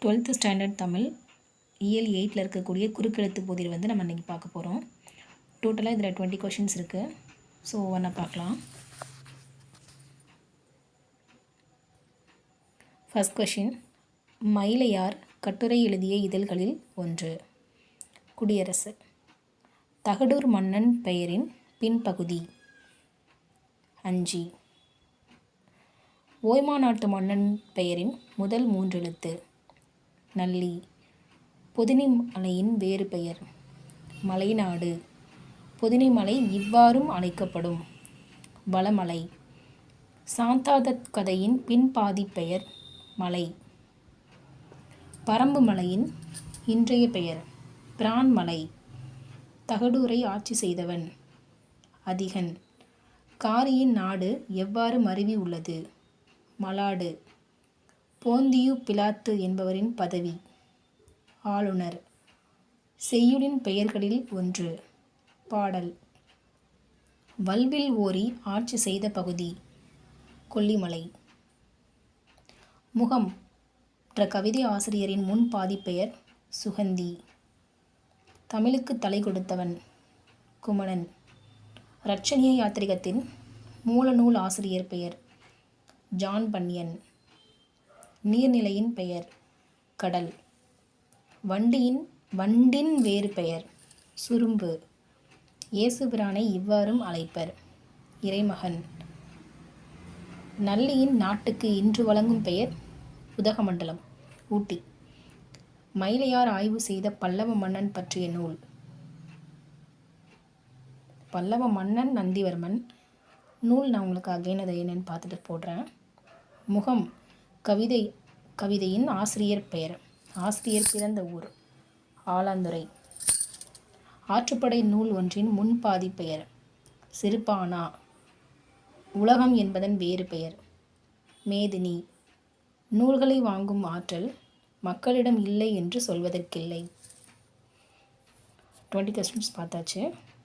12th standard Tamil இயல் 8ல் இருக்கக்கூடிய குறுக்கெழுத்து புதிர் வந்து நம்ம இன்றைக்கி பார்க்க போகிறோம். டோட்டலாக இதில் 20 கொஷின்ஸ் இருக்குது. ஸோ ஒவ்வொன்றா பார்க்கலாம். ஃபர்ஸ்ட் கொஷின், மயிலையார் கட்டுரை எழுதிய இதழ்களில் ஒன்று. குடியரசு. தகடூர் மன்னன் பெயரின் பின்பகுதி. அஞ்சி. ஓய்மா நாட்டு மன்னன் பெயரின் முதல் 3 எழுத்து. நல்லி. பொதினி மலையின் வேறு பெயர். மலைநாடு. பொதினி மலை இவ்வாறும் அழைக்கப்படும். வளமலை. சாந்தாதத் கதையின் பின்பாதி பெயர் மலை. பரம்பு மலையின் இன்றைய பெயர் பிரான்மலை. தகடூரை ஆட்சி செய்தவன் அதிகன். காரியின் நாடு எவ்வாறு மருவி உள்ளது. மலாடு. போந்தியு பிலாத்து என்பவரின் பதவி. ஆளுநர். செய்யுளின் பெயர்களில் ஒன்று. பாடல். வல்வில் ஓரி ஆட்சி செய்த பகுதி. கொல்லிமலை. முகம் என்ற கவிதை ஆசிரியரின் முன்பாதி பெயர் சுகந்தி. தமிழுக்கு தலை கொடுத்தவன் குமணன். இரட்சணிய யாத்திரிகத்தின் மூலநூல் ஆசிரியர் பெயர் ஜான் பன்யன். நீர்நிலையின் பெயர் கடல். வண்டின் வேறு பெயர் சுரும்பு. இயேசுபிரானை இவ்வாறும் அழைப்பர் இறைமகன். நல்லியின் நாட்டுக்கு இன்று வழங்கும் பெயர் உதகமண்டலம், ஊட்டி. மயிலையார் ஆய்வு செய்த பல்லவ மன்னன் பற்றிய நூல். பல்லவ மன்னன் நந்திவர்மன். நூல் நான் உங்களுக்கு அகைன் அதை என்னன்னு பார்த்துட்டு போடுறேன். முகம் கவிதையின் ஆசிரியர் பெயர். ஆசிரியர் பிறந்த ஊர் ஆலாந்துறை. ஆற்றுப்படை நூல் ஒன்றின் முன்பாதி பெயர் சிறுபானா. உலகம் என்பதன் வேறு பெயர் மேதினி. நூல்களை வாங்கும் ஆற்றல் மக்களிடம் இல்லை என்று சொல்வதற்கில்லை. 20 கொஸ்டின்ஸ் பார்த்தாச்சு.